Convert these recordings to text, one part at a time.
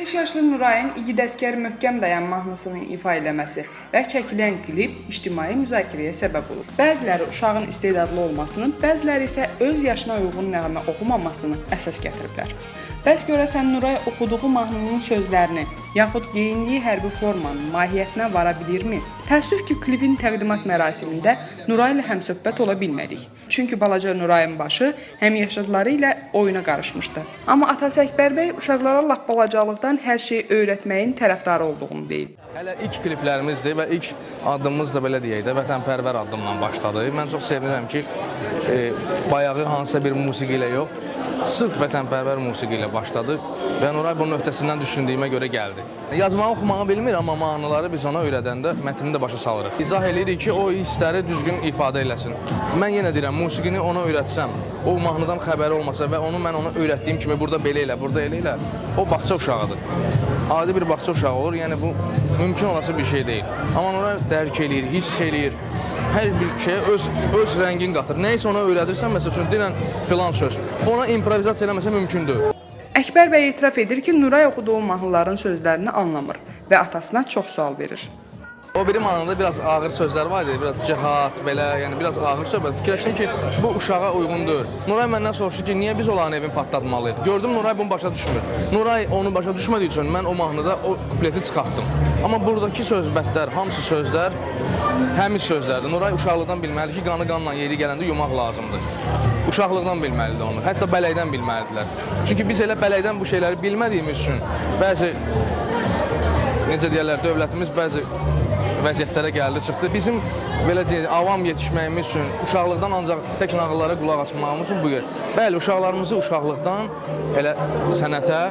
15 yaşlı Nurayın İgid Əskər möhkəm dayan mahnısını ifa eləməsi və çəkilən klip ictimai müzakirəyə səbəb olub. Bəziləri uşağın istedadlı olmasını, bəziləri isə öz yaşına uyğun nəğmə oxumamasını əsas gətiriblər. Bəs görəsən Nuray oxuduğu mahnının sözlərini, yaxud geyindiyi hərbi formanın mahiyyətinə vara bilirmi? Təəssüf ki, klipin təqdimat mərasimində Nuray ilə həmsöhbət ola bilmədik. Çünki balaca Nurayın başı həmyaşıdları ilə oyuna qarışmışdı. Amma atası Əkbər bəy uşaqlara lap balacalıqdan hər şeyi öyrətməyin tərəfdarı olduğunu deyib. Hələ ilk kliplərimizdir və ilk addımımız da belə deyək də, vətənpərvər addımla başladı. Mən çox sevinirəm ki, bayağı hansısa bir musiqi ilə yox, sırf vətənpərvər musiqi ilə başladı və Nuray bunun öhdəsindən düşündüyümə görə gəldi. Yazmağı, oxumağı bilmir, amma mahnıları biz ona öyrədəndə mətnini də başa salırıq. İzah edirik ki, o hissləri düzgün ifadə eləsin. Mən yenə deyirəm, musiqini ona öyrətsəm, o mahnıdan xəbəri olmasa və mən ona öyrətdiyim kimi burada belə elə, burada elə elə, o bağça uşağıdır. Adi bir bağça uşağı olur, yəni bu mümkün olası bir şey deyil. Amma Nuray dərk eləyir, hiss eləyir. Hər bir şeyə öz rəngin qatır. Nəysə ona öyrədirsən, məsəl üçün deyilən filan söz. Ona improvizasiya eləməsə mümkündür. Əkbər bəy etiraf edir ki, Nuray oxuduğu mahnıların sözlərini anlamır və atasına çox sual verir. O biri mahnıda biraz ağır sözlər var idi, biraz cəhat, belə, yəni biraz ağır söhbət. Fikirləşdim ki, bu uşağa uyğun deyil. Nuray məndən soruşdu ki, niyə biz onların evini partlatmalıyıq? Gördüm, Nuray bunu başa düşmür. Nuray onu başa düşmədiyi üçün mən o mahnıda o kupleti çıxartdım. Amma buradakı sözbətlər, hamısı sözlər təmiz sözlərdir. Nuray uşaqlıqdan bilməlidir ki, qanı qanla yeri gələndə yumaq lazımdır. Uşaqlıqdan bilməlidir onu, hətta bələkdən bilməlidirlər. Çünki biz elə bələkdən bu şeyləri bilmədiyimiz üçün bəzi, necə deyərlər, dövlətimiz bəzi vəziyyətlərə gəldi, çıxdı. Bizim belə deyək, avam yetişməyimiz üçün, uşaqlıqdan ancaq tək nağıllara qulaq asmağımız üçün bu yer. Bəli, uşaqlarımızı uşaqlıqdan elə sənətə,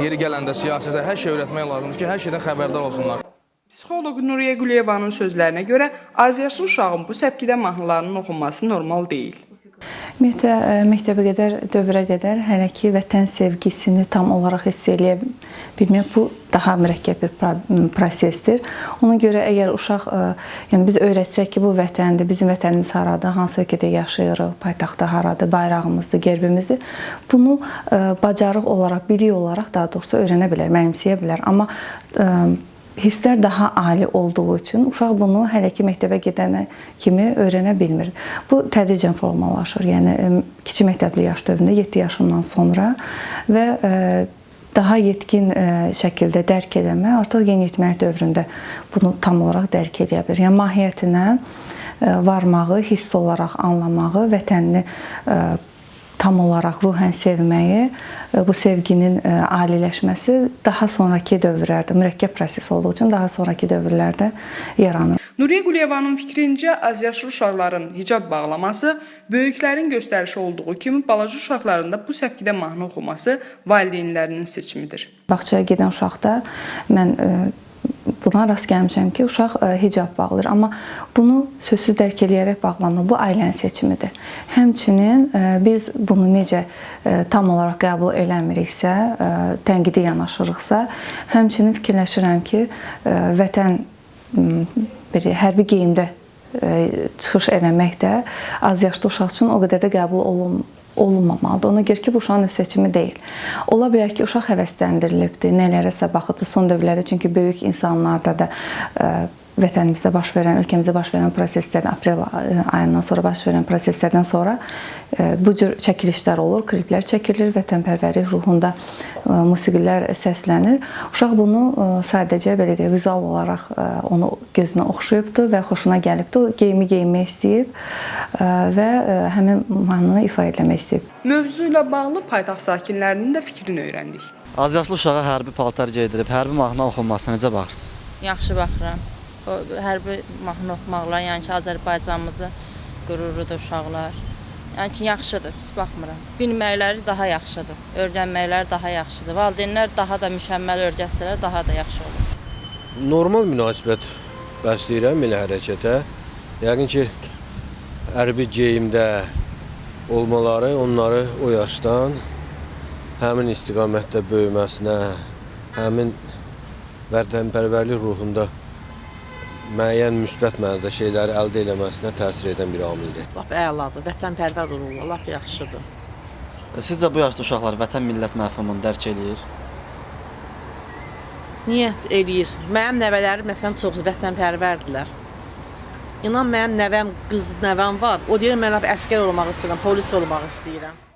yeri gələndə siyasətə, hər şey öyrətmək lazımdır ki, hər şeydən xəbərdar olsunlar. Psixoloq Nuriyə Quliyevanın sözlərinə görə, azyaşlı uşağın bu səpkidə mahnılarının oxunması normal deyil. Ümumiyyətlə, məktəbə qədər, dövrə qədər hələ ki, vətən sevgisini tam olaraq hiss eləyə bilmək, bu daha mürəkkəb bir prosesdir. Ona görə əgər uşaq, yəni biz öyrətsək ki, bu vətəndir, bizim vətənimiz haradır, hansı ölkədə yaşayırıq, paytaxtda haradır, bayrağımızdır, gerbimizdir, bunu bacarıq olaraq, bilik olaraq daha doğrusu öyrənə bilər, mənimsəyə bilər. Amma hisslər daha ali olduğu üçün uşaq bunu hələ ki məktəbə gedənə kimi öyrənə bilmir. Bu tədricən formalaşır. Yəni kiçik məktəbli yaş dövründə 7 yaşından sonra və daha yetkin şəkildə dərk eləmə artıq yeniyetməlik dövründə bunu tam olaraq dərk edə bilir. Yəni mahiyyətinə varmağı, hiss olaraq anlamağı, vətənini tam olaraq ruhən sevməyi, bu sevginin aliləşməsi daha sonraki dövrlərdə, mürəkkəb proses olduğu üçün daha sonraki dövrlərdə yaranır. Nuriyə Quliyevanın fikrincə, azyaşlı uşaqların hicab bağlaması, böyüklərin göstərişi olduğu kimi balaca uşaqların da bu səpkidə mahnı oxuması valideynlərinin seçimidir. Bağçaya gedən uşaqda mən buna rast gəlmişəm ki, uşaq hicab bağlayır. Amma bunu sözsüz dərk eləyərək bağlamır. Bu ailənin seçimidir. Həmçinin biz bunu necə tam olaraq qəbul eləmiriksə, tənqidi yanaşırıqsa, həmçinin fikirləşirəm ki, vətən hərbi geyimdə çıxış eləmək də azyaşlı uşaq üçün o qədər də qəbul olunmamalıdır. Ona görə ki, bu uşağın öz seçimi deyil. Ola bilər ki, uşaq həvəsləndirilibdir, nələrəsə baxıbdır son dövrlərdə, çünki böyük insanlarda da vətənimizdə baş verən, ölkəmizdə baş verən proseslərdən, aprel ayından sonra baş verən proseslərdən sonra bu cür çəkilişlər olur, kliplər çəkilir, vətənpərvərlik ruhunda musiqilər səslənir. Uşaq bunu sadəcə belə deyək, vizual olaraq onu gözünə oxşayıbdır və xoşuna gəlibdir. O geyimi geyinmək istəyib və həmin mahnını ifa etmək istəyib. Mövzu ilə bağlı paytaxt sakinlərinin də fikrini öyrəndik. Azyaşlı uşağa hərbi paltar geydirib, hərbi mahnı oxunmasına necə baxırsınız? Yaxşı baxıram. O hərbi mahnı oxumaqla, yəni ki, Azərbaycanımızı qürurudur uşaqlar. Yəni ki, yaxşıdır, pis baxmıram. Bilməkləri daha yaxşıdır, öyrənməkləri daha yaxşıdır. Valideynlər daha da mükəmməl öyrətsələr, daha da yaxşı olur. Normal münasibət bəsləyirəm elə hərəkətə. Yəqin ki, hərbi geyimdə olmaları onları o yaşdan həmin istiqamətdə böyüməsinə, həmin vətənpərvərlik ruhunda müəyyən müsbət mənada şeyləri əldə eləməsinə təsir edən bir amildir. Lap əladır, vətənpərvər olurlar, lap yaxşıdır. Sizcə bu yaşda uşaqlar vətən millət məfhumunu dərk eləyir? niyyət eləyir. Mənim nəvələrim məsələn çox vətənpərvərdirlər. İnan mənim nəvəm, qız nəvəm var. O deyir mən əsgər olmaq istəyirəm, polis olmaq istəyirəm.